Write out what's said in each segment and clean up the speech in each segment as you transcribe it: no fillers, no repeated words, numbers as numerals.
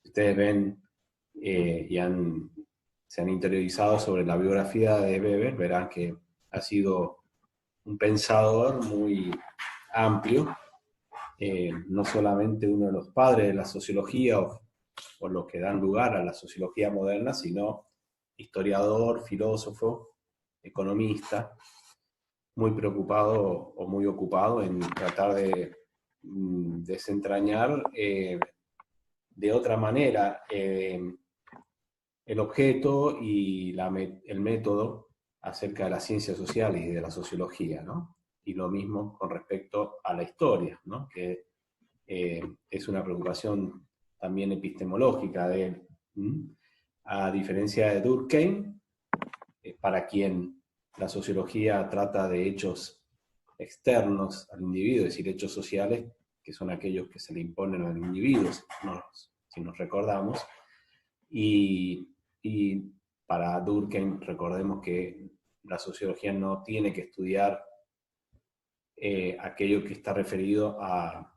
Ustedes ven se han interiorizado sobre la biografía de Weber, verán que ha sido un pensador muy amplio, no solamente uno de los padres de la sociología o los que dan lugar a la sociología moderna, sino historiador, filósofo, economista, muy preocupado o muy ocupado en tratar de desentrañar de otra manera el objeto y el método acerca de las ciencias sociales y de la sociología, ¿no? Y lo mismo con respecto a la historia, ¿no? Que es una preocupación también epistemológica de él. A diferencia de Durkheim, para quien la sociología trata de hechos externos al individuo, es decir, hechos sociales, que son aquellos que se le imponen al individuo, si nos recordamos, y para Durkheim, recordemos que la sociología no tiene que estudiar aquello que está referido a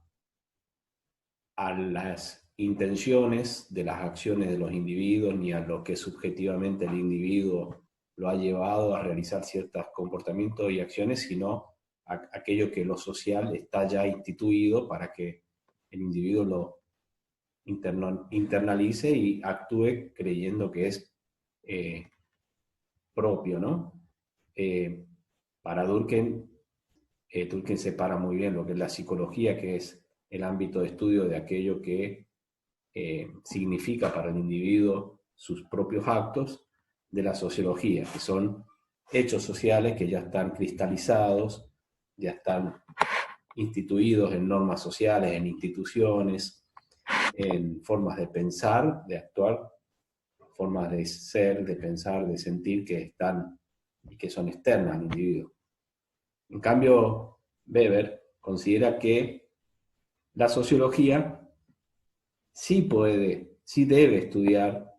las intenciones de las acciones de los individuos, ni a lo que subjetivamente el individuo lo ha llevado a realizar ciertos comportamientos y acciones, sino a aquello que lo social está ya instituido para que el individuo lo internalice y actúe creyendo que es propio, ¿no? Para Durkheim, Durkheim separa muy bien lo que es la psicología, que es el ámbito de estudio de aquello que significa para el individuo sus propios actos, de la sociología, que son hechos sociales que ya están cristalizados, ya están instituidos en normas sociales, en instituciones, en formas de pensar, de actuar, formas de ser, de pensar, de sentir que están y que son externas al individuo. En cambio, Weber considera que la sociología sí debe estudiar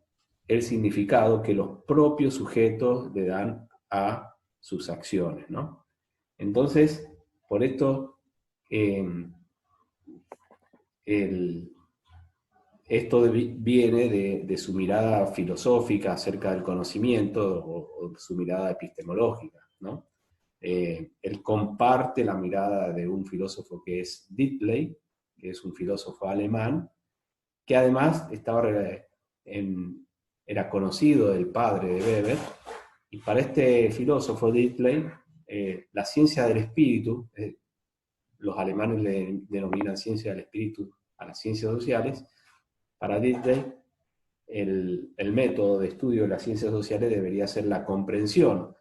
el significado que los propios sujetos le dan a sus acciones, ¿no? Entonces, por esto, esto viene de su mirada filosófica acerca del conocimiento o su mirada epistemológica, ¿no? Él comparte la mirada de un filósofo que es Diddley, que es un filósofo alemán, que además era conocido del padre de Weber, y para este filósofo Diddley, la ciencia del espíritu, los alemanes le denominan ciencia del espíritu a las ciencias sociales, para Diddley el método de estudio de las ciencias sociales debería ser la comprensión.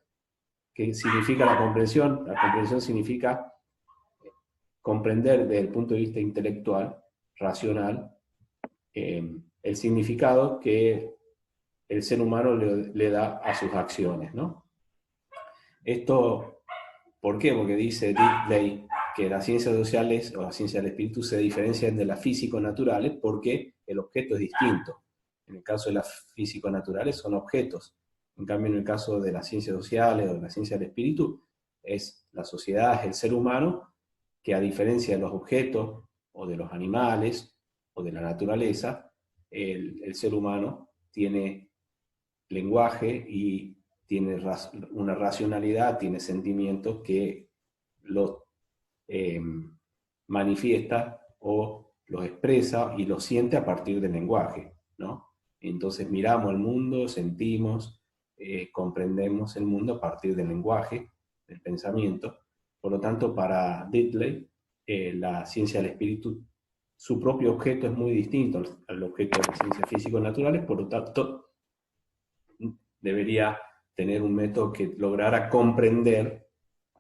¿Qué significa la comprensión? La comprensión significa comprender desde el punto de vista intelectual, racional, el significado que el ser humano le da a sus acciones, ¿no? Esto, ¿por qué? Porque dice Diddley que las ciencias sociales o las ciencias del espíritu se diferencian de las físico-naturales porque el objeto es distinto. En el caso de las físico-naturales son objetos. En cambio, en el caso de las ciencias sociales o de la ciencia del espíritu, es la sociedad, es el ser humano, que a diferencia de los objetos o de los animales o de la naturaleza, el ser humano tiene lenguaje y tiene una racionalidad, tiene sentimientos que los manifiesta o los expresa y los siente a partir del lenguaje, ¿no? Entonces miramos el mundo, sentimos, comprendemos el mundo a partir del lenguaje, del pensamiento. Por lo tanto, para Diddley, la ciencia del espíritu, su propio objeto es muy distinto al objeto de las ciencias físico-naturales, por lo tanto, debería tener un método que lograra comprender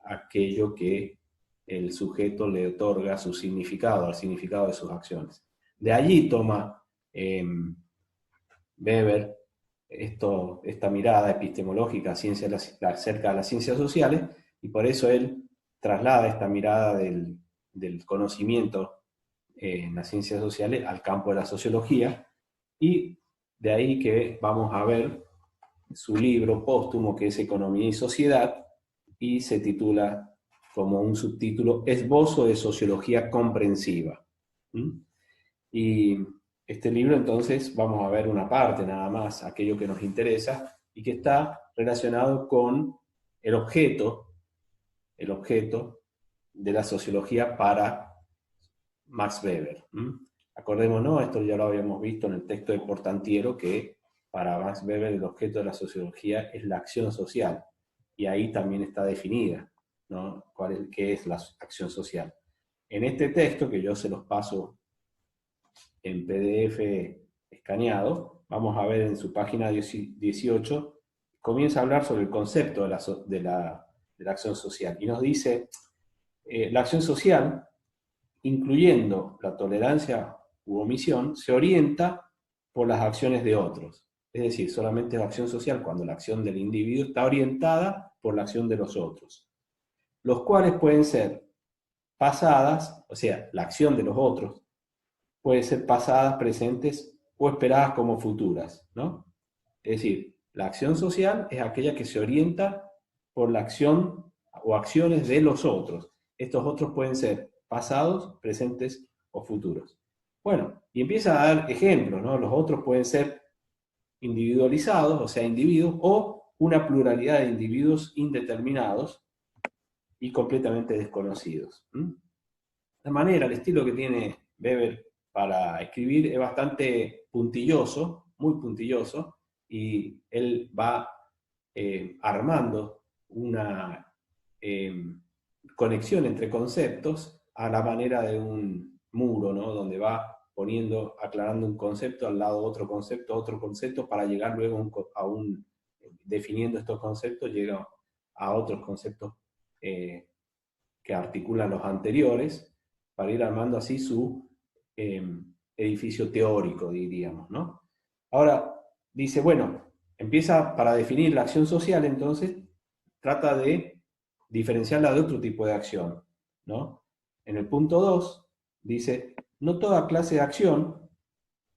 aquello que el sujeto le otorga su significado, al significado de sus acciones. De allí toma Weber esta mirada epistemológica acerca de las ciencias sociales, y por eso él traslada esta mirada del conocimiento en las ciencias sociales al campo de la sociología, y de ahí que vamos a ver su libro póstumo, que es Economía y Sociedad, y se titula como un subtítulo Esbozo de Sociología Comprensiva. ¿Mm? Y Este libro entonces vamos a ver una parte nada más, aquello que nos interesa, y que está relacionado con el objeto, el objeto de la sociología para Max Weber. Acordémonos, esto ya lo habíamos visto en el texto de Portantiero, que para Max Weber el objeto de la sociología es la acción social, y ahí también está definida, ¿no? ¿Qué es la acción social? En este texto, que yo se los paso en PDF escaneado, vamos a ver en su página 18, comienza a hablar sobre el concepto de la acción social, y nos dice, la acción social, incluyendo la tolerancia u omisión, se orienta por las acciones de otros. Es decir, solamente es acción social cuando la acción del individuo está orientada por la acción de los otros, los cuales pueden ser pasadas, o sea, la acción de los otros, puede ser pasadas, presentes o esperadas como futuras, ¿no? Es decir, la acción social es aquella que se orienta por la acción o acciones de los otros. Estos otros pueden ser pasados, presentes o futuros. Bueno, y empieza a dar ejemplos, ¿no? Los otros pueden ser individualizados, o sea, individuos, o una pluralidad de individuos indeterminados y completamente desconocidos. La manera, el estilo que tiene Weber para escribir es bastante puntilloso, muy puntilloso, y él va armando una eh, conexión entre conceptos a la manera de un muro, ¿no? Donde va poniendo, aclarando un concepto al lado otro concepto, para llegar luego definiendo estos conceptos, llega a otros conceptos que articulan los anteriores, para ir armando así su eh, edificio teórico, diríamos, ¿no? Ahora, dice, bueno, empieza para definir la acción social, entonces, trata de diferenciarla de otro tipo de acción, ¿no? En el punto 2 dice, no toda clase de acción,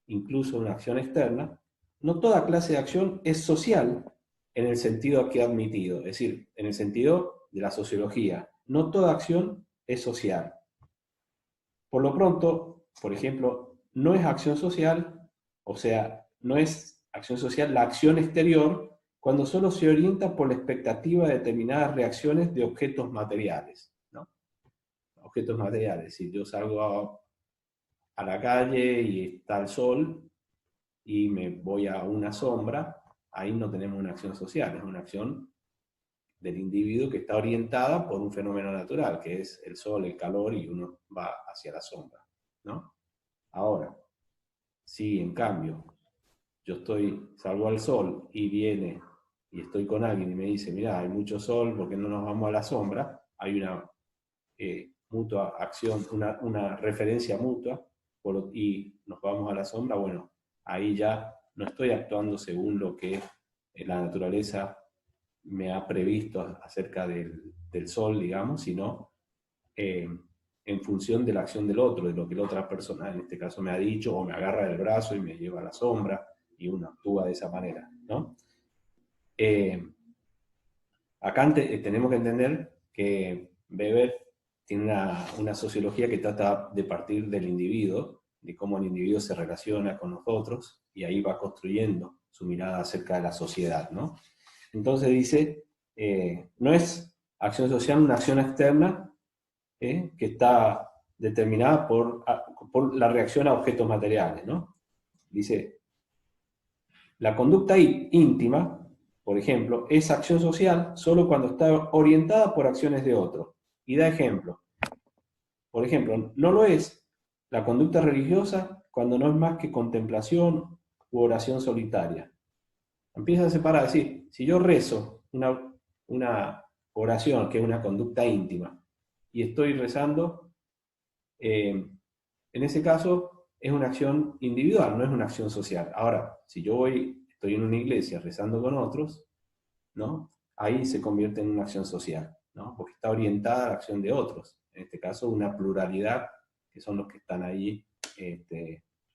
incluso una acción externa, no toda clase de acción es social en el sentido aquí admitido, es decir, en el sentido de la sociología. No toda acción es social. Por lo pronto, por ejemplo, no es acción social, o sea, no es acción social la acción exterior cuando solo se orienta por la expectativa de determinadas reacciones de objetos materiales, ¿no? Objetos materiales. Si yo salgo a la calle y está el sol y me voy a una sombra, ahí no tenemos una acción social, es una acción del individuo que está orientada por un fenómeno natural, que es el sol, el calor, y uno va hacia la sombra, ¿no? Ahora, si en cambio yo salgo al sol y viene y estoy con alguien y me dice, mira, hay mucho sol, ¿por qué no nos vamos a la sombra? Hay una mutua acción, una referencia mutua, y nos vamos a la sombra, bueno, ahí ya no estoy actuando según lo que la naturaleza me ha previsto acerca del sol, digamos, sino eh, en función de la acción del otro, de lo que la otra persona, en este caso, me ha dicho, o me agarra del brazo y me lleva a la sombra, y uno actúa de esa manera, ¿no? Eh, Acá tenemos que entender que Weber tiene una sociología que trata de partir del individuo, de cómo el individuo se relaciona con los otros, y ahí va construyendo su mirada acerca de la sociedad, ¿no? Entonces dice, no es acción social una acción externa que está determinada por la reacción a objetos materiales, ¿no? Dice, la conducta íntima, por ejemplo, es acción social solo cuando está orientada por acciones de otro. Y da ejemplo. Por ejemplo, no lo es la conducta religiosa cuando no es más que contemplación u oración solitaria. Empieza a separar, decir, si yo rezo una oración que es una conducta íntima y estoy rezando, en ese caso es una acción individual, no es una acción social. Ahora, si yo estoy en una iglesia rezando con otros, ¿no? Ahí se convierte en una acción social, ¿no? Porque está orientada a la acción de otros. En este caso, una pluralidad, que son los que están ahí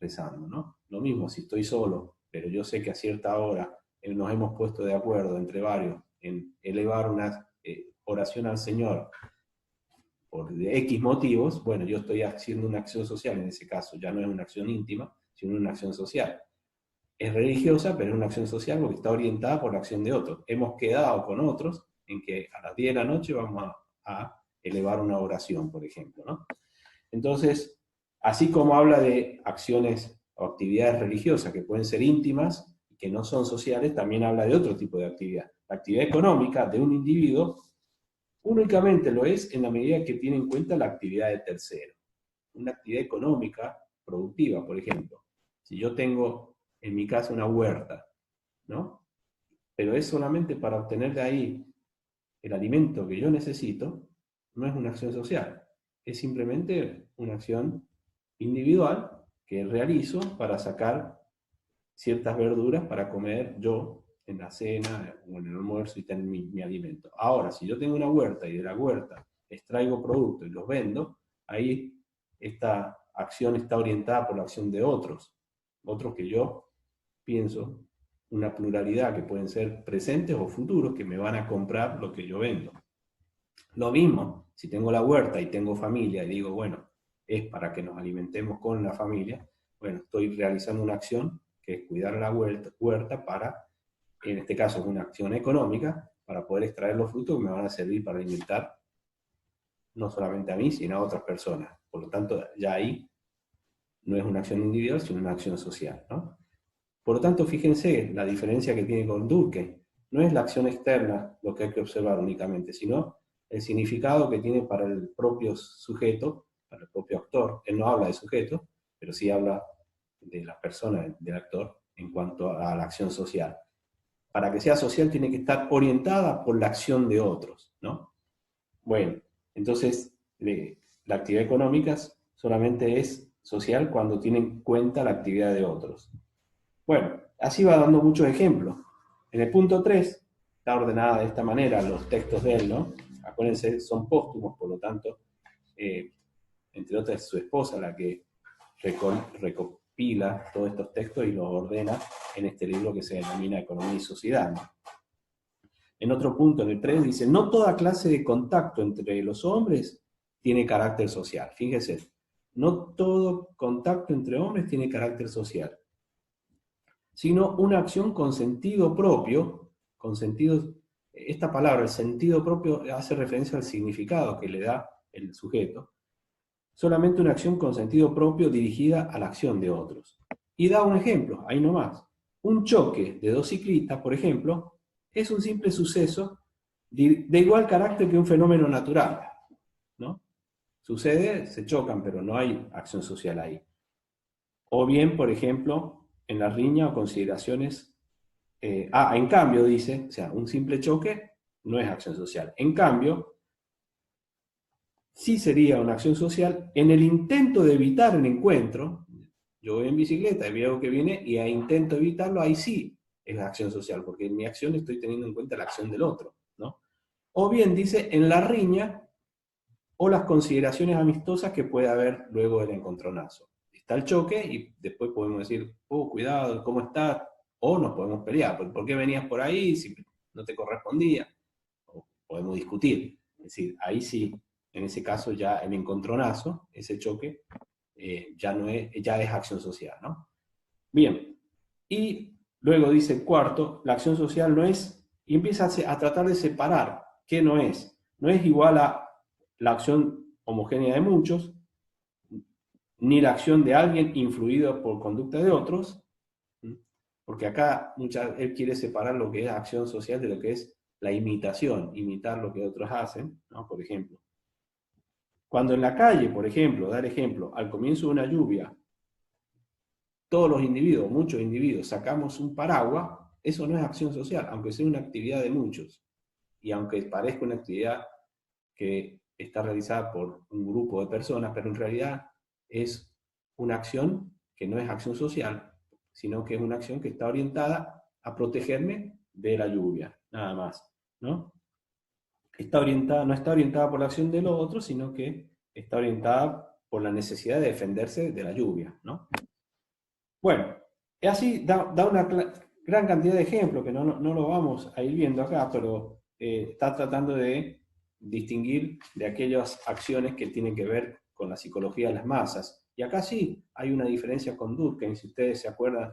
rezando, ¿no? Lo mismo, si estoy solo, pero yo sé que a cierta hora nos hemos puesto de acuerdo entre varios en elevar una oración al Señor por X motivos, bueno, yo estoy haciendo una acción social en ese caso, ya no es una acción íntima, sino una acción social. Es religiosa, pero es una acción social porque está orientada por la acción de otros. Hemos quedado con otros en que a las 10 de la noche vamos a elevar una oración, por ejemplo, ¿no? Entonces, así como habla de acciones o actividades religiosas que pueden ser íntimas y que no son sociales, también habla de otro tipo de actividad. La actividad económica de un individuo únicamente lo es en la medida que tiene en cuenta la actividad de tercero. Una actividad económica productiva, por ejemplo. Si yo tengo en mi casa una huerta, ¿no? Pero es solamente para obtener de ahí el alimento que yo necesito, no es una acción social. Es simplemente una acción individual que realizo para sacar ciertas verduras para comer yo en la cena o en el almuerzo y tener mi alimento. Ahora, si yo tengo una huerta y de la huerta extraigo productos y los vendo, ahí esta acción está orientada por la acción de otros, otros que yo pienso, una pluralidad que pueden ser presentes o futuros que me van a comprar lo que yo vendo. Lo mismo, si tengo la huerta y tengo familia y digo, bueno, es para que nos alimentemos con la familia, bueno, estoy realizando una acción que es cuidar la huerta para, en este caso es una acción económica, para poder extraer los frutos que me van a servir para alimentar no solamente a mí, sino a otras personas. Por lo tanto, ya ahí no es una acción individual, sino una acción social, ¿no? Por lo tanto, fíjense la diferencia que tiene con Durkheim. No es la acción externa lo que hay que observar únicamente, sino el significado que tiene para el propio sujeto, para el propio actor. Él no habla de sujeto, pero sí habla de la persona, del actor, en cuanto a la acción social. Para que sea social tiene que estar orientada por la acción de otros, ¿no? Bueno, entonces la actividad económica solamente es social cuando tiene en cuenta la actividad de otros. Bueno, así va dando muchos ejemplos. En el punto 3 está ordenada de esta manera los textos de él, ¿no? Acuérdense, son póstumos, por lo tanto, entre otras es su esposa la que recopila todos estos textos y los ordena en este libro que se denomina Economía y Sociedad, ¿no? En otro punto, en el 3, dice, no toda clase de contacto entre los hombres tiene carácter social. Fíjese, no todo contacto entre hombres tiene carácter social, sino una acción con sentido propio, con sentido, esta palabra, el sentido propio, hace referencia al significado que le da el sujeto, solamente una acción con sentido propio dirigida a la acción de otros. Y da un ejemplo, ahí nomás. Un choque de dos ciclistas, por ejemplo, es un simple suceso de igual carácter que un fenómeno natural, ¿no? Sucede, se chocan, pero no hay acción social ahí. O bien, por ejemplo, en la riña o consideraciones, en cambio, dice, o sea, un simple choque no es acción social. En cambio, sí sería una acción social en el intento de evitar el encuentro. Yo voy en bicicleta y veo algo que viene y intento evitarlo, ahí sí es la acción social, porque en mi acción estoy teniendo en cuenta la acción del otro, ¿no? O bien dice en la riña o las consideraciones amistosas que puede haber luego del encontronazo. Está el choque y después podemos decir, oh, cuidado, ¿cómo estás? O nos podemos pelear, ¿por qué venías por ahí si no te correspondía? O podemos discutir. Es decir, ahí sí, en ese caso ya el encontronazo, ese choque, ya es acción social, ¿no? Bien, y luego dice el cuarto, la acción social no es, y empieza a tratar de separar qué no es. No es igual a la acción homogénea de muchos, ni la acción de alguien influido por conducta de otros, porque acá él quiere separar lo que es acción social de lo que es la imitación, imitar lo que otros hacen, ¿no? Por ejemplo. Cuando en la calle, por ejemplo, dar ejemplo, al comienzo de una lluvia, todos los individuos, muchos individuos, sacamos un paraguas, eso no es acción social, aunque sea una actividad de muchos. Y aunque parezca una actividad que está realizada por un grupo de personas, pero en realidad es una acción que no es acción social, sino que es una acción que está orientada a protegerme de la lluvia, nada más, ¿no? No está orientada por la acción de los otros, sino que está orientada por la necesidad de defenderse de la lluvia, ¿no? Bueno, así da una gran cantidad de ejemplos que no lo vamos a ir viendo acá, pero está tratando de distinguir de aquellas acciones que tienen que ver con la psicología de las masas. Y acá sí hay una diferencia con Durkheim. Si ustedes se acuerdan,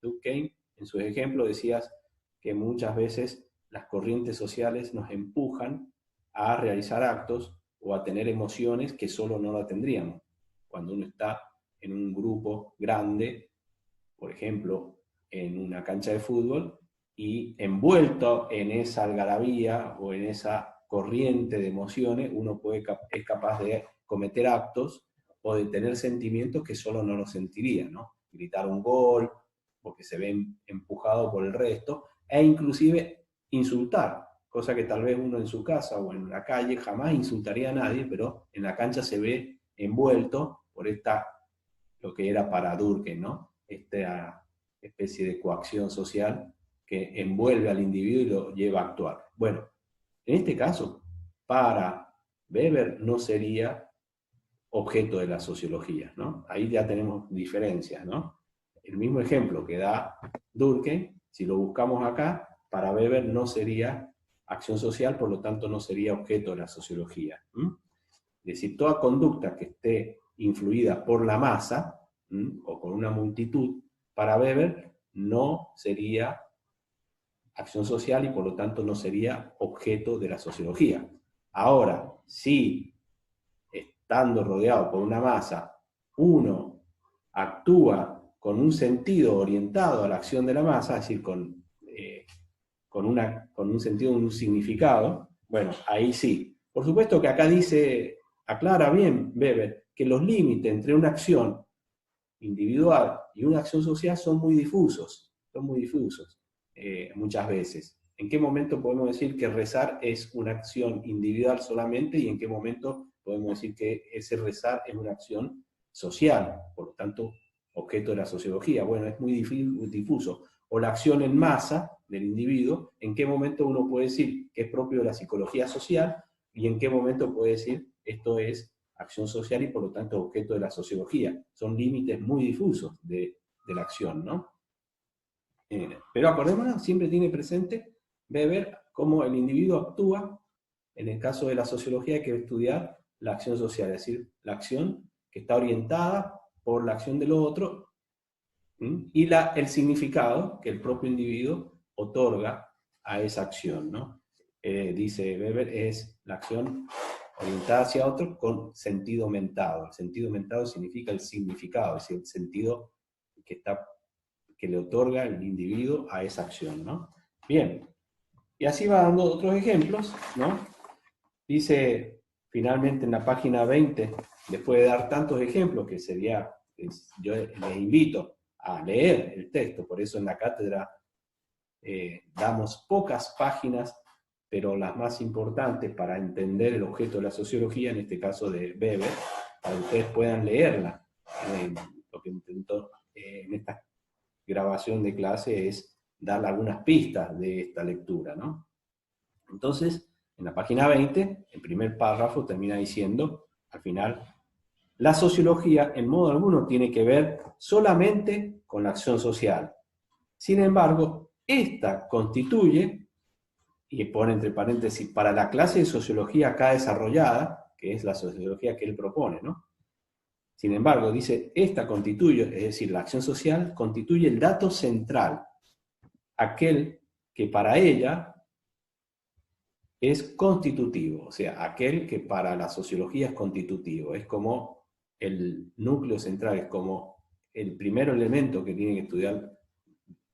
Durkheim, en sus ejemplos decías que muchas veces las corrientes sociales nos empujan a realizar actos o a tener emociones que solo no la tendríamos. Cuando uno está en un grupo grande, por ejemplo, en una cancha de fútbol, y envuelto en esa algarabía o en esa corriente de emociones, uno es capaz de cometer actos o de tener sentimientos que solo no los sentiría, ¿no? Gritar un gol, porque se ve empujado por el resto, e inclusive insultar, cosa que tal vez uno en su casa o en la calle jamás insultaría a nadie, pero en la cancha se ve envuelto por lo que era para Durkheim, ¿no? Esta especie de coacción social que envuelve al individuo y lo lleva a actuar. Bueno, en este caso, para Weber no sería objeto de la sociología, ¿no? Ahí ya tenemos diferencias, ¿no? El mismo ejemplo que da Durkheim, si lo buscamos acá, para Weber no sería acción social, por lo tanto no sería objeto de la sociología. Es decir, toda conducta que esté influida por la masa o por una multitud, para Weber no sería acción social y por lo tanto no sería objeto de la sociología. Ahora, si estando rodeado por una masa, uno actúa con un sentido orientado a la acción de la masa, es decir, con un sentido, un significado, bueno, ahí sí. Por supuesto que acá aclara bien Weber, que los límites entre una acción individual y una acción social son muy difusos muchas veces. ¿En qué momento podemos decir que rezar es una acción individual solamente y en qué momento podemos decir que ese rezar es una acción social, por lo tanto, objeto de la sociología? Bueno, es muy difuso. O la acción en masa del individuo, ¿en qué momento uno puede decir que es propio de la psicología social y en qué momento puede decir esto es acción social y por lo tanto objeto de la sociología? Son límites muy difusos de la acción, ¿no? Pero acordémonos, siempre tiene presente Weber cómo el individuo actúa. En el caso de la sociología hay que estudiar la acción social, es decir, la acción que está orientada por la acción del otro y el significado que el propio individuo otorga a esa acción, ¿no? Dice Weber, es la acción orientada hacia otro con sentido aumentado. El sentido aumentado significa el significado, es decir, el sentido que le otorga el individuo a esa acción, ¿no? Bien, y así va dando otros ejemplos, ¿no? Dice finalmente en la página 20, después de dar tantos ejemplos, que sería, yo les invito a leer el texto, por eso en la cátedra damos pocas páginas, pero las más importantes para entender el objeto de la sociología, en este caso de Weber, para que ustedes puedan leerla. Lo que intentó en esta grabación de clase es dar algunas pistas de esta lectura, ¿no? Entonces, en la página 20, el primer párrafo termina diciendo, al final, la sociología en modo alguno tiene que ver solamente con la acción social. Sin embargo, esta constituye, y pone entre paréntesis, para la clase de sociología acá desarrollada, que es la sociología que él propone, ¿no? Sin embargo, dice, esta constituye, es decir, la acción social, constituye el dato central, aquel que para ella es constitutivo, o sea, aquel que para la sociología es constitutivo, es como el núcleo central, es como el primer elemento que tiene que estudiar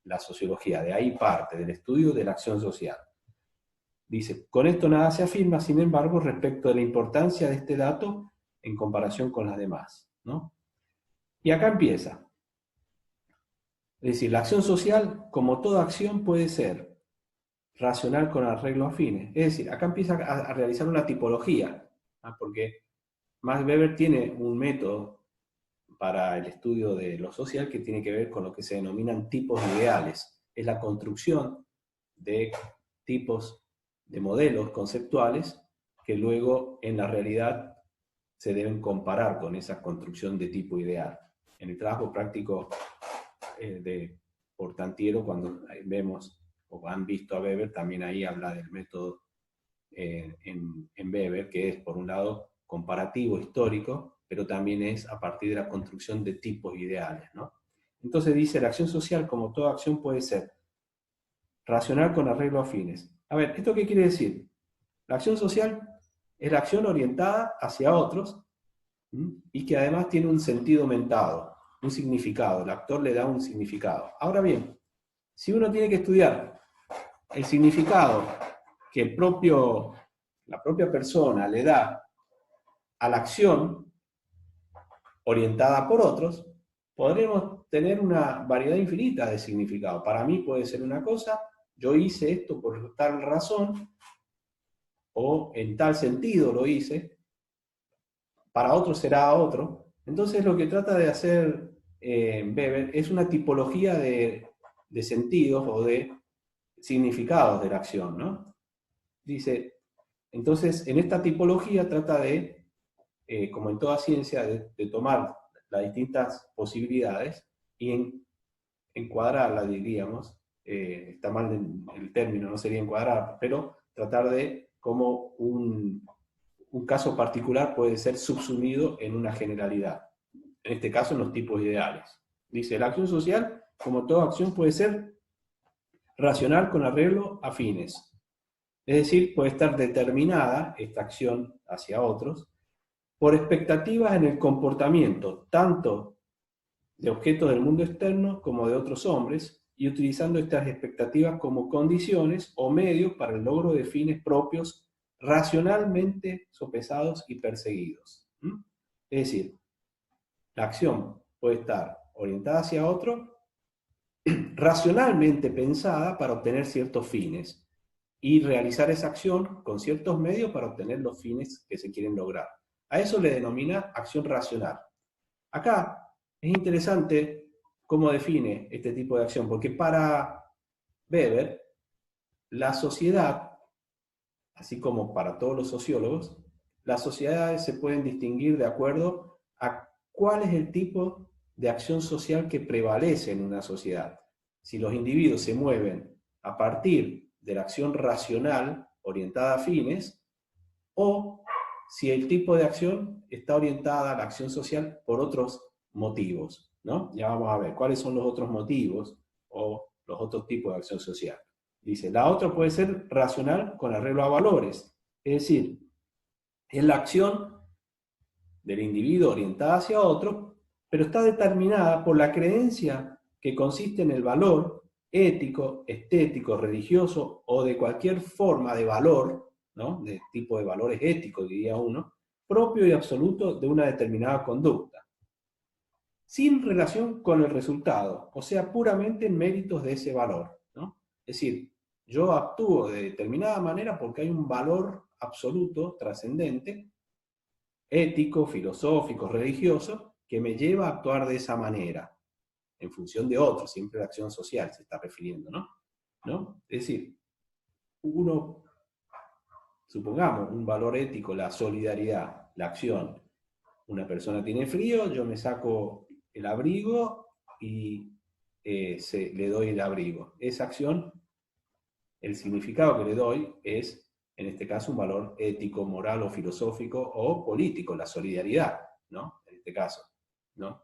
la sociología, de ahí parte, del estudio de la acción social. Dice, con esto nada se afirma, sin embargo, respecto de la importancia de este dato en comparación con las demás, ¿no? Y acá empieza. Es decir, la acción social, como toda acción, puede ser racional con arreglo a fines. Es decir, acá empieza a realizar una tipología, ¿no? Porque Max Weber tiene un método para el estudio de lo social que tiene que ver con lo que se denominan tipos ideales. Es la construcción de tipos de modelos conceptuales que luego en la realidad se deben comparar con esa construcción de tipo ideal. En el trabajo práctico de Portantiero, cuando vemos o han visto a Weber, también ahí habla del método en Weber, que es por un lado comparativo histórico pero también es a partir de la construcción de tipos ideales, ¿no? Entonces dice, la acción social, como toda acción, puede ser racional con arreglo a fines. A ver, ¿esto qué quiere decir? La acción social es la acción orientada hacia otros, ¿m? Y que además tiene un sentido aumentado, un significado. El actor le da un significado. Ahora bien, si uno tiene que estudiar el significado que la propia persona le da a la acción orientada por otros, podremos tener una variedad infinita de significados. Para mí puede ser una cosa, yo hice esto por tal razón, o en tal sentido lo hice, para otro será otro. Entonces lo que trata de hacer Weber es una tipología de sentidos o de significados de la acción, ¿no? Dice, entonces en esta tipología trata de, como en toda ciencia, de tomar las distintas posibilidades y encuadrarlas, diríamos, está mal el término, no sería encuadrar, pero tratar de cómo un caso particular puede ser subsumido en una generalidad. En este caso, en los tipos ideales. Dice, la acción social, como toda acción, puede ser racional con arreglo a fines. Es decir, puede estar determinada esta acción hacia otros por expectativas en el comportamiento, tanto de objetos del mundo externo como de otros hombres, y utilizando estas expectativas como condiciones o medios para el logro de fines propios racionalmente sopesados y perseguidos. Es decir, la acción puede estar orientada hacia otro, racionalmente pensada para obtener ciertos fines, y realizar esa acción con ciertos medios para obtener los fines que se quieren lograr. A eso le denomina acción racional. Acá es interesante cómo define este tipo de acción, porque para Weber, la sociedad, así como para todos los sociólogos, las sociedades se pueden distinguir de acuerdo a cuál es el tipo de acción social que prevalece en una sociedad. Si los individuos se mueven a partir de la acción racional orientada a fines, o si el tipo de acción está orientada a la acción social por otros motivos, ¿no? Ya vamos a ver cuáles son los otros motivos o los otros tipos de acción social. Dice, la otra puede ser racional con arreglo a valores, es decir, es la acción del individuo orientada hacia otro, pero está determinada por la creencia que consiste en el valor ético, estético, religioso o de cualquier forma de valor, ¿no? De tipo de valores éticos, diría uno, propio y absoluto de una determinada conducta, sin relación con el resultado, o sea, puramente en méritos de ese valor, ¿no? Es decir, yo actúo de determinada manera porque hay un valor absoluto, trascendente, ético, filosófico, religioso, que me lleva a actuar de esa manera, en función de otros, siempre la acción social se está refiriendo, ¿no? Es decir, uno, supongamos, un valor ético, la solidaridad, la acción. Una persona tiene frío, yo me saco el abrigo y le doy el abrigo. Esa acción, el significado que le doy es, en este caso, un valor ético, moral o filosófico o político, la solidaridad, ¿no? En este caso, ¿no?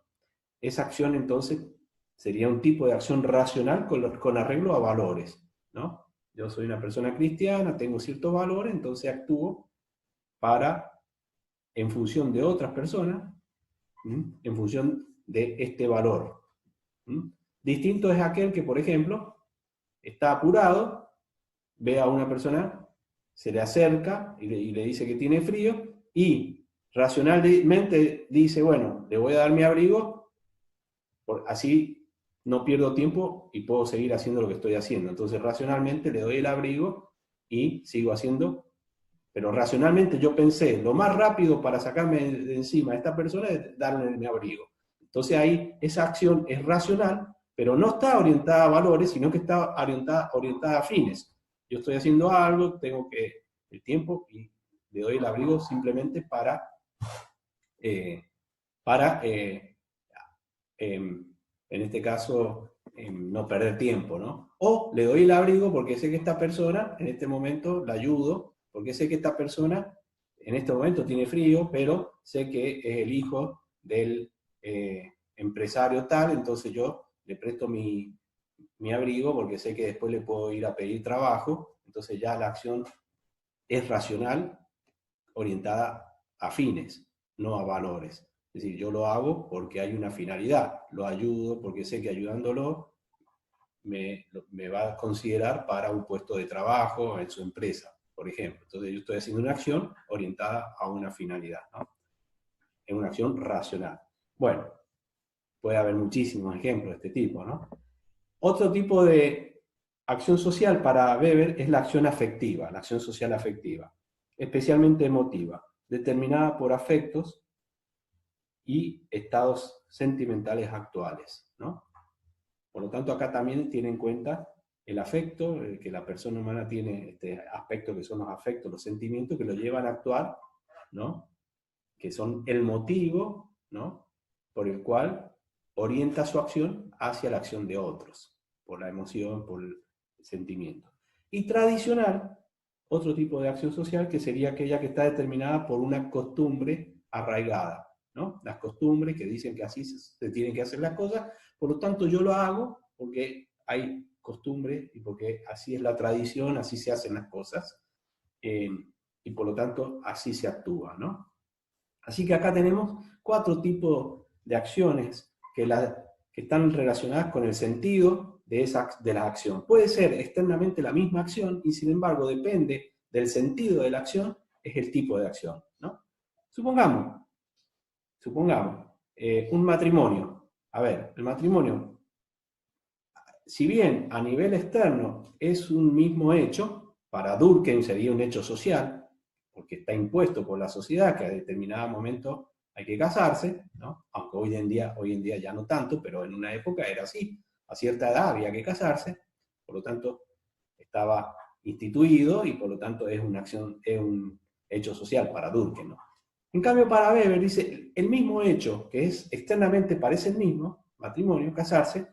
Esa acción, entonces, sería un tipo de acción racional con arreglo a valores, ¿no? Yo soy una persona cristiana, tengo ciertos valores, entonces actúo en función de otras personas, en función de este valor. Distinto es aquel que, por ejemplo, está apurado, ve a una persona, se le acerca y le dice que tiene frío, y racionalmente dice, bueno, le voy a dar mi abrigo, así no pierdo tiempo y puedo seguir haciendo lo que estoy haciendo. Entonces racionalmente le doy el abrigo y sigo haciendo, pero racionalmente yo pensé, lo más rápido para sacarme de encima a esta persona es darle mi abrigo. Entonces ahí esa acción es racional, pero no está orientada a valores, sino que está orientada a fines. Yo estoy haciendo algo, tengo el tiempo y le doy el abrigo simplemente para en este caso, no perder tiempo, ¿no? O le doy el abrigo porque sé que esta persona, en este momento, la ayudo, porque sé que esta persona en este momento tiene frío, pero sé que es el hijo del empresario tal, entonces yo le presto mi abrigo porque sé que después le puedo ir a pedir trabajo, entonces ya la acción es racional, orientada a fines, no a valores. Es decir, yo lo hago porque hay una finalidad, lo ayudo porque sé que ayudándolo me va a considerar para un puesto de trabajo en su empresa, por ejemplo. Entonces yo estoy haciendo una acción orientada a una finalidad, ¿no? Es una acción racional. Bueno, puede haber muchísimos ejemplos de este tipo, ¿no? Otro tipo de acción social para Weber es la acción afectiva, la acción social afectiva, especialmente emotiva, determinada por afectos y estados sentimentales actuales, ¿no? Por lo tanto, acá también tiene en cuenta el afecto, que la persona humana tiene este aspecto que son los afectos, los sentimientos que lo llevan a actuar, ¿no? Que son el motivo, ¿no? Por el cual orienta su acción hacia la acción de otros, por la emoción, por el sentimiento. Y tradicional, otro tipo de acción social que sería aquella que está determinada por una costumbre arraigada, ¿no? Las costumbres que dicen que así se tienen que hacer las cosas, por lo tanto yo lo hago porque hay costumbre y porque así es la tradición, así se hacen las cosas, y por lo tanto así se actúa, ¿no? Así que acá tenemos 4 tipos de acciones que están relacionadas con el sentido de la acción. Puede ser externamente la misma acción y sin embargo depende del sentido de la acción, es el tipo de acción, ¿no? Supongamos un matrimonio. A ver, el matrimonio, si bien a nivel externo es un mismo hecho, para Durkheim sería un hecho social, porque está impuesto por la sociedad que a determinado momento hay que casarse, ¿no? Aunque hoy en día ya no tanto, pero en una época era así. A cierta edad había que casarse, por lo tanto estaba instituido y por lo tanto es una acción, es un hecho social para Durkheim, ¿no? En cambio, para Weber dice, el mismo hecho, que es externamente parece el mismo, matrimonio, casarse,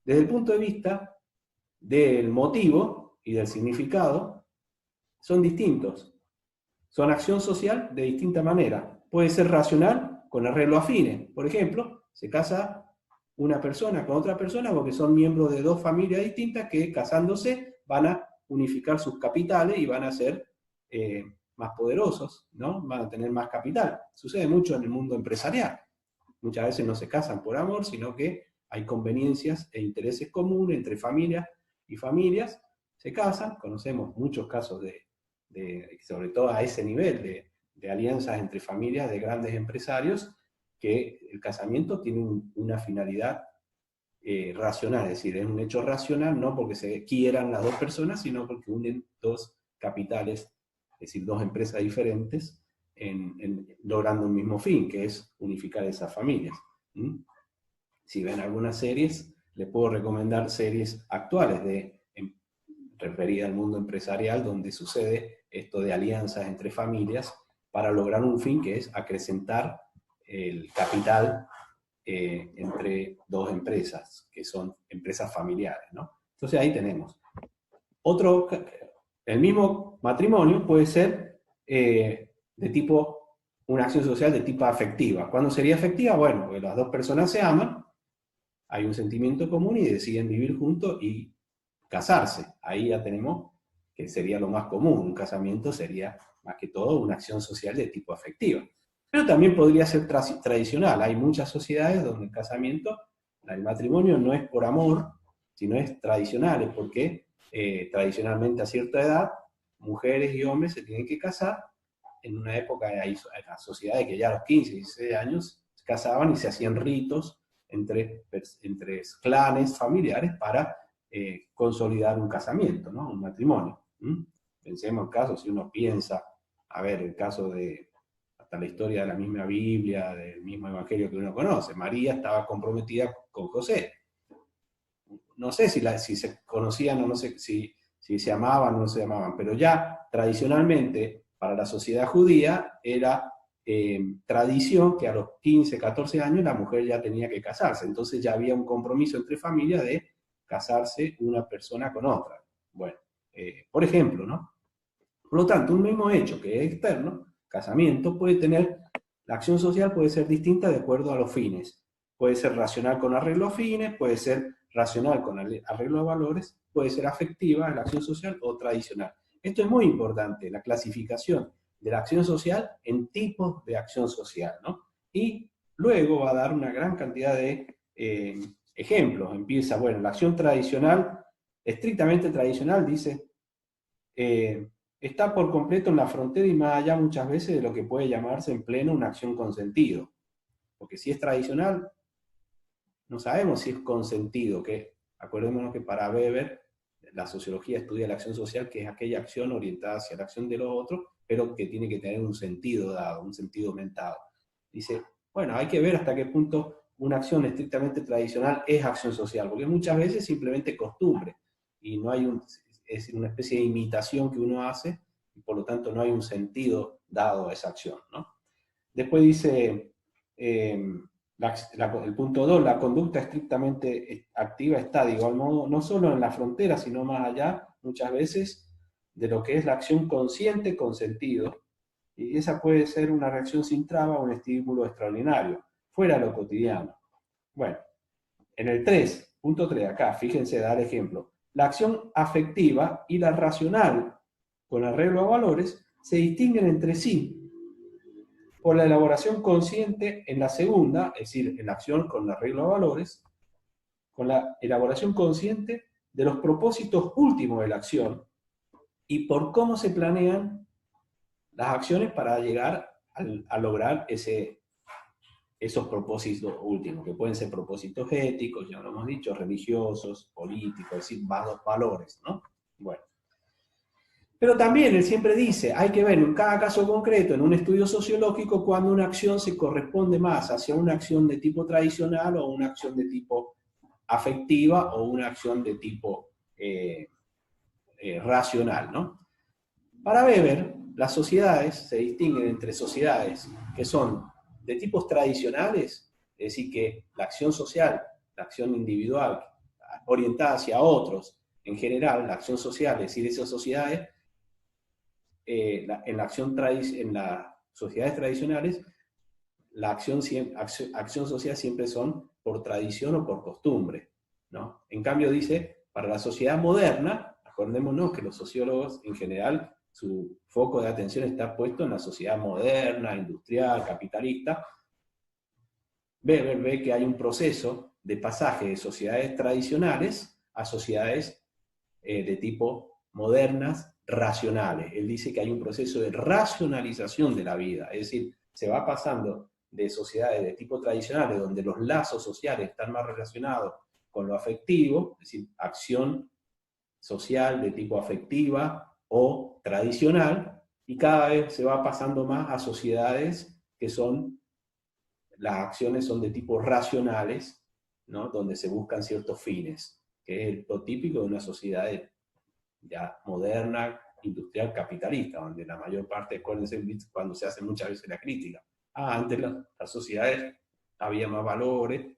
desde el punto de vista del motivo y del significado, son distintos. Son acción social de distinta manera. Puede ser racional con arreglo a fines. Por ejemplo, se casa una persona con otra persona porque son miembros de 2 familias distintas que casándose van a unificar sus capitales y van a ser más poderosos, ¿no? Van a tener más capital. Sucede mucho en el mundo empresarial. Muchas veces no se casan por amor, sino que hay conveniencias e intereses comunes entre familias y familias, se casan, conocemos muchos casos sobre todo a ese nivel de alianzas entre familias de grandes empresarios, que el casamiento tiene una finalidad racional, es decir, es un hecho racional, no porque se quieran las 2 personas, sino porque unen 2 capitales, es decir, 2 empresas diferentes, logrando un mismo fin, que es unificar esas familias. Si ven algunas series, les puedo recomendar series actuales referidas al mundo empresarial, donde sucede esto de alianzas entre familias para lograr un fin que es acrecentar el capital entre 2 empresas, que son empresas familiares, ¿no? Entonces ahí tenemos. El mismo matrimonio puede ser de tipo, una acción social de tipo afectiva. ¿Cuándo sería afectiva? Bueno, porque las 2 personas se aman, hay un sentimiento común y deciden vivir juntos y casarse. Ahí ya tenemos que sería lo más común. Un casamiento sería más que todo una acción social de tipo afectiva. Pero también podría ser tradicional. Hay muchas sociedades donde el casamiento, el matrimonio no es por amor, sino es tradicional, es porque tradicionalmente a cierta edad, mujeres y hombres se tienen que casar. En una época hay las sociedades que ya a los 15, 16 años se casaban y se hacían ritos entre clanes familiares para consolidar un casamiento, ¿no? Un matrimonio. Pensemos el caso, si uno piensa, a ver, el caso de hasta la historia de la misma Biblia, del mismo Evangelio que uno conoce. María estaba comprometida con José. No sé si se conocían o no sé si se amaban o no se amaban, pero ya tradicionalmente para la sociedad judía era tradición que a los 15, 14 años la mujer ya tenía que casarse. Entonces ya había un compromiso entre familias de casarse una persona con otra. Bueno, por ejemplo, ¿no? Por lo tanto, un mismo hecho que es externo casamiento, la acción social puede ser distinta de acuerdo a los fines. Puede ser racional con arreglo a fines, puede ser racional con arreglo a valores, puede ser afectiva, la acción social, o tradicional. Esto es muy importante, la clasificación de la acción social en tipos de acción social, ¿no? Y luego va a dar una gran cantidad de ejemplos. Empieza, bueno, la acción tradicional, estrictamente tradicional, dice, está por completo en la frontera y más allá muchas veces de lo que puede llamarse en pleno una acción con sentido. Porque si es tradicional, no sabemos si es consentido, que acordémonos que para Weber la sociología estudia la acción social, que es aquella acción orientada hacia la acción de los otros, pero que tiene que tener un sentido dado, un sentido aumentado. Dice, bueno, hay que ver hasta qué punto una acción estrictamente tradicional es acción social, porque muchas veces simplemente costumbre, y no hay es una especie de imitación que uno hace, y por lo tanto no hay un sentido dado a esa acción, ¿no? Después dice, el punto 2, la conducta estrictamente activa está de igual modo, no solo en la frontera, sino más allá, muchas veces, de lo que es la acción consciente con sentido, y esa puede ser una reacción sin traba o un estímulo extraordinario, fuera de lo cotidiano. Bueno, en el 3, punto 3, acá, fíjense, dar ejemplo. La acción afectiva y la racional, con arreglo a valores, se distinguen entre sí por la elaboración consciente en la segunda, es decir, en la acción con arreglo a valores, con la elaboración consciente de los propósitos últimos de la acción y por cómo se planean las acciones para llegar a lograr esos propósitos últimos, que pueden ser propósitos éticos, ya lo hemos dicho, religiosos, políticos, es decir, valores, ¿no? Bueno. Pero también él siempre dice, hay que ver en cada caso concreto, en un estudio sociológico, cuando una acción se corresponde más hacia una acción de tipo tradicional o una acción de tipo afectiva o una acción de tipo racional, ¿no? Para Weber, las sociedades se distinguen entre sociedades que son de tipos tradicionales, es decir, que la acción social, la acción individual, orientada hacia otros, en general, la acción social, es decir, esas sociedades, en las sociedades tradicionales, la acción social siempre son por tradición o por costumbre, ¿no? En cambio dice, para la sociedad moderna, acordémonos que los sociólogos en general, su foco de atención está puesto en la sociedad moderna, industrial, capitalista. Weber ve que hay un proceso de pasaje de sociedades tradicionales a sociedades de tipo modernas, racionales. Él dice que hay un proceso de racionalización de la vida, es decir, se va pasando de sociedades de tipo tradicionales, donde los lazos sociales están más relacionados con lo afectivo, es decir, acción social de tipo afectiva o tradicional, y cada vez se va pasando más a sociedades que las acciones son de tipo racionales, ¿no? Donde se buscan ciertos fines, que es lo típico de una sociedad ya moderna, industrial, capitalista, donde la mayor parte, acuérdense cuando se hace muchas veces la crítica, antes las sociedades había más valores,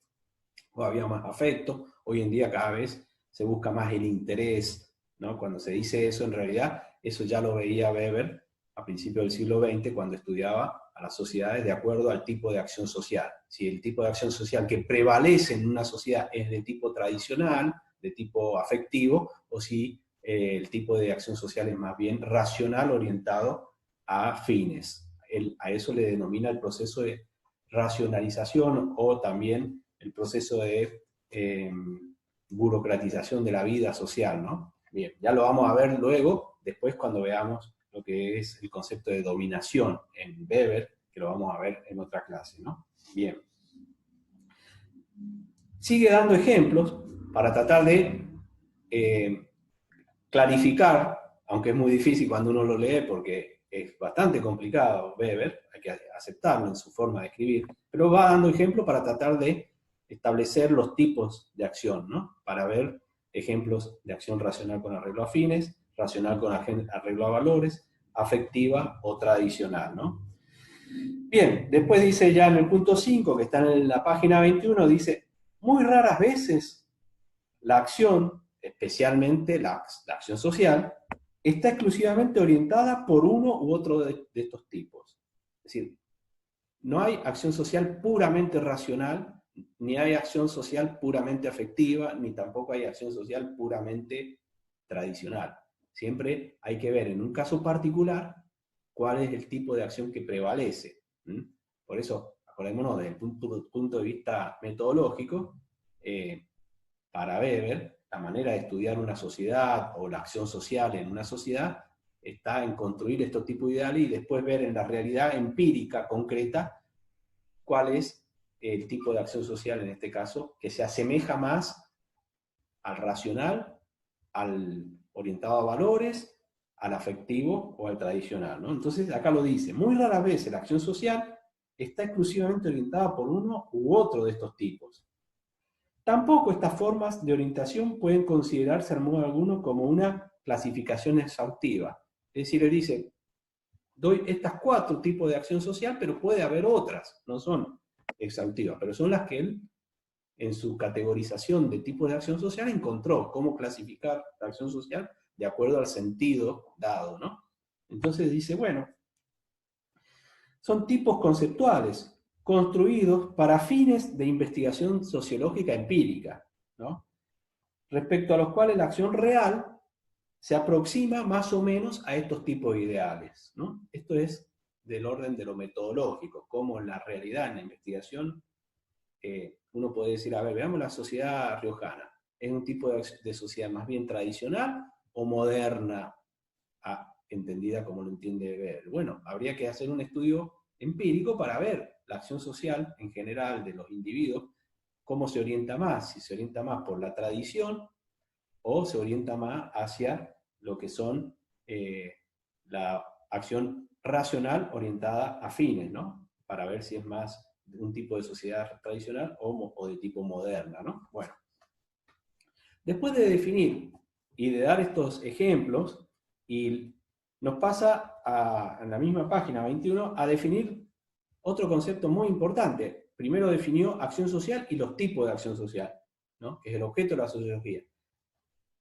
o había más afecto, hoy en día cada vez se busca más el interés, ¿no? Cuando se dice eso, en realidad, eso ya lo veía Weber a principios del siglo XX, cuando estudiaba a las sociedades de acuerdo al tipo de acción social. Si el tipo de acción social que prevalece en una sociedad es de tipo tradicional, de tipo afectivo, o si el tipo de acción social es más bien racional, orientado a fines. A eso le denomina el proceso de racionalización o también el proceso de burocratización de la vida social, ¿no? Bien, ya lo vamos a ver luego, después cuando veamos lo que es el concepto de dominación en Weber, que lo vamos a ver en otra clase, ¿no? Bien. Sigue dando ejemplos para tratar de clarificar, aunque es muy difícil cuando uno lo lee porque es bastante complicado Weber, hay que aceptarlo en su forma de escribir, pero va dando ejemplos para tratar de establecer los tipos de acción, ¿no? Para ver ejemplos de acción racional con arreglo a fines, racional con arreglo a valores, afectiva o tradicional, ¿no? Bien, después dice ya en el punto 5, que está en la página 21, dice, muy raras veces la acción, especialmente la acción social, está exclusivamente orientada por uno u otro de estos tipos. decir, no hay acción social puramente racional, ni hay acción social puramente afectiva, ni tampoco hay acción social puramente tradicional. Siempre hay que ver en un caso particular cuál es el tipo de acción que prevalece. Por eso, acordémonos desde el punto de vista metodológico, para Weber, la manera de estudiar una sociedad o la acción social en una sociedad está en construir estos tipos de ideales y después ver en la realidad empírica, concreta, cuál es el tipo de acción social en este caso, que se asemeja más al racional, al orientado a valores, al afectivo o al tradicional, ¿no? Entonces acá lo dice, muy rara vez la acción social está exclusivamente orientada por uno u otro de estos tipos. Tampoco estas formas de orientación pueden considerarse en modo alguno como una clasificación exhaustiva. Es decir, él dice, doy estas 4 tipos de acción social, pero puede haber otras, no son exhaustivas, pero son las que él, en su categorización de tipos de acción social, encontró cómo clasificar la acción social de acuerdo al sentido dado, ¿no? Entonces dice, bueno, son tipos conceptuales construidos para fines de investigación sociológica empírica, ¿no? Respecto a los cuales la acción real se aproxima más o menos a estos tipos de ideales, ¿no? Esto es del orden de lo metodológico, como en la realidad, en la investigación, uno puede decir, a ver, veamos la sociedad riojana. ¿Es un tipo de sociedad más bien tradicional o moderna, entendida como lo entiende Weber? Bueno, habría que hacer un estudio empírico para ver la acción social en general de los individuos, cómo se orienta más, si se orienta más por la tradición o se orienta más hacia lo que son la acción racional orientada a fines, ¿no? Para ver si es más de un tipo de sociedad tradicional o de tipo moderna, ¿no? Bueno, después de definir y de dar estos ejemplos, y nos pasa en la misma página 21 a definir otro concepto muy importante. Primero definió acción social y los tipos de acción social, ¿no? Que es el objeto de la sociología.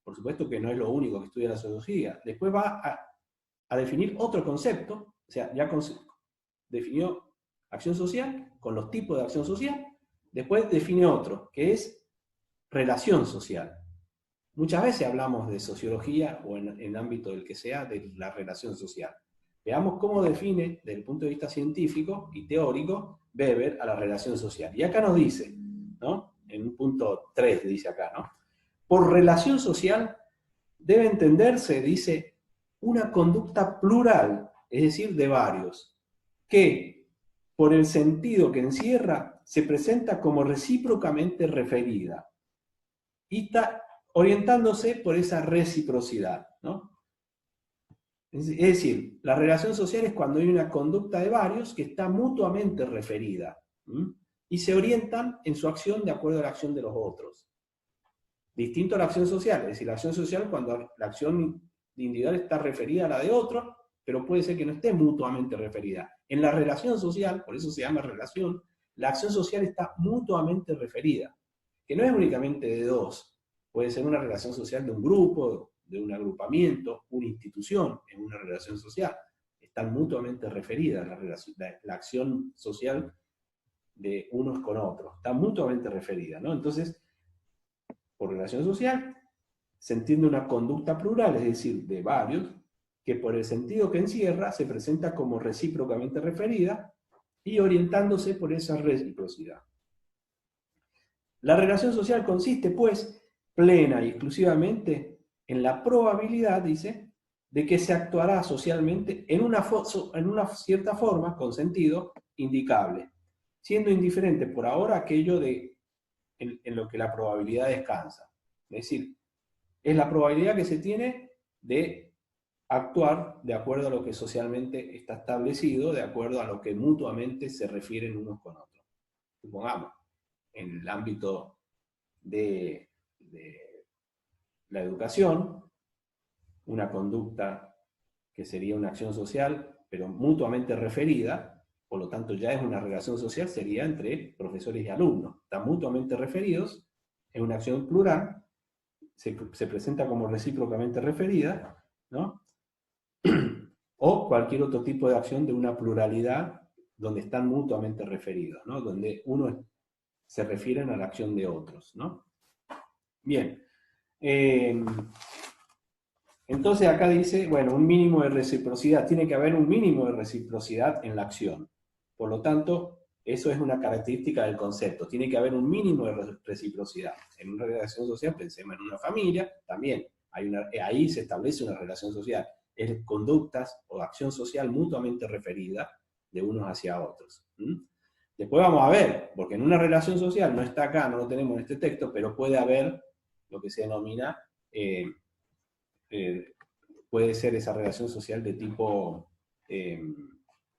Por supuesto que no es lo único que estudia la sociología. Después va a definir otro concepto, o sea, ya definió acción social con los tipos de acción social, después define otro, que es relación social. Muchas veces hablamos de sociología, o en el ámbito del que sea, de la relación social. Veamos cómo define, desde el punto de vista científico y teórico, Weber a la relación social. Y acá nos dice, ¿no? En un punto 3 dice acá, ¿no? Por relación social debe entenderse, dice, una conducta plural, es decir, de varios, que, por el sentido que encierra, se presenta como recíprocamente referida y está orientándose por esa reciprocidad, ¿no? Es decir, la relación social es cuando hay una conducta de varios que está mutuamente referida, ¿m? Y se orientan en su acción de acuerdo a la acción de los otros. Distinto a la acción social, es decir, la acción social cuando la acción individual está referida a la de otro, pero puede ser que no esté mutuamente referida. En la relación social, por eso se llama relación, la acción social está mutuamente referida, que no es únicamente de dos, puede ser una relación social de un grupo, de un agrupamiento, una institución en una relación social. Están mutuamente referidas la acción social de unos con otros, está mutuamente referida, ¿no? Entonces, por relación social, se entiende una conducta plural, es decir, de varios, que por el sentido que encierra se presenta como recíprocamente referida y orientándose por esa reciprocidad. La relación social consiste, pues, plena y exclusivamente en la probabilidad, dice, de que se actuará socialmente en una cierta forma, con sentido, indicable, siendo indiferente por ahora aquello en lo que la probabilidad descansa. Es decir, es la probabilidad que se tiene de actuar de acuerdo a lo que socialmente está establecido, de acuerdo a lo que mutuamente se refieren unos con otros. Supongamos, en el ámbito de la educación, una conducta que sería una acción social, pero mutuamente referida, por lo tanto ya es una relación social, sería entre profesores y alumnos. Están mutuamente referidos, es una acción plural, se presenta como recíprocamente referida, ¿no? O cualquier otro tipo de acción de una pluralidad donde están mutuamente referidos, ¿no? Donde uno se refieren a la acción de otros, ¿no? Bien. Entonces acá dice, bueno, un mínimo de reciprocidad. Tiene que haber un mínimo de reciprocidad en la acción. Por lo tanto, eso es una característica del concepto. Tiene que haber un mínimo de reciprocidad. En una relación social, pensemos en una familia, también ahí se establece una relación social. Es conductas o acción social mutuamente referida de unos hacia otros. Después vamos a ver, porque en una relación social, no está acá, no lo tenemos en este texto, pero puede haber lo que se denomina, puede ser esa relación social de tipo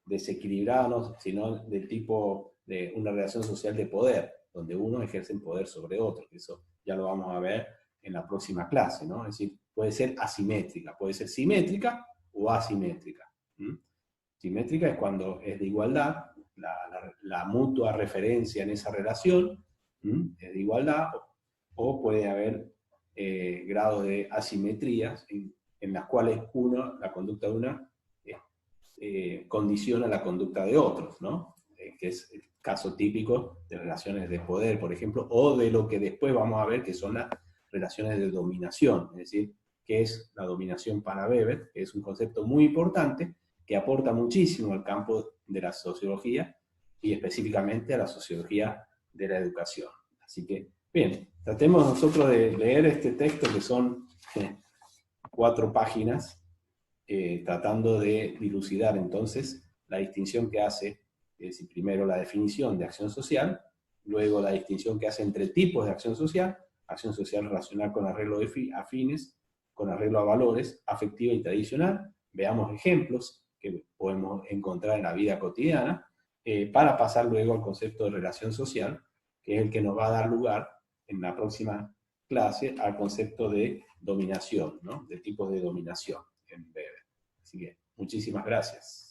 desequilibrada, ¿no? Sino de tipo de una relación social de poder, donde uno ejerce poder sobre otro. Eso ya lo vamos a ver en la próxima clase, ¿no? Es decir, puede ser asimétrica, puede ser simétrica o asimétrica. Simétrica es cuando es de igualdad, la mutua referencia en esa relación es de igualdad, o puede haber grados de asimetrías en las cuales la conducta de una condiciona la conducta de otros, ¿no? Que es el caso típico de relaciones de poder, por ejemplo, o de lo que después vamos a ver que son las relaciones de dominación, es decir, que es la dominación para Weber, que es un concepto muy importante, que aporta muchísimo al campo de la sociología y específicamente a la sociología de la educación. Así que, bien, tratemos nosotros de leer este texto que son 4 páginas, tratando de dilucidar entonces la distinción que hace, es decir, primero la definición de acción social, luego la distinción que hace entre tipos de acción social relacional con arreglo a fines, con arreglo a valores, afectiva y tradicional. Veamos ejemplos que podemos encontrar en la vida cotidiana, para pasar luego al concepto de relación social, que es el que nos va a dar lugar en la próxima clase al concepto de dominación, ¿no? De tipos de dominación en breve. Así que muchísimas gracias.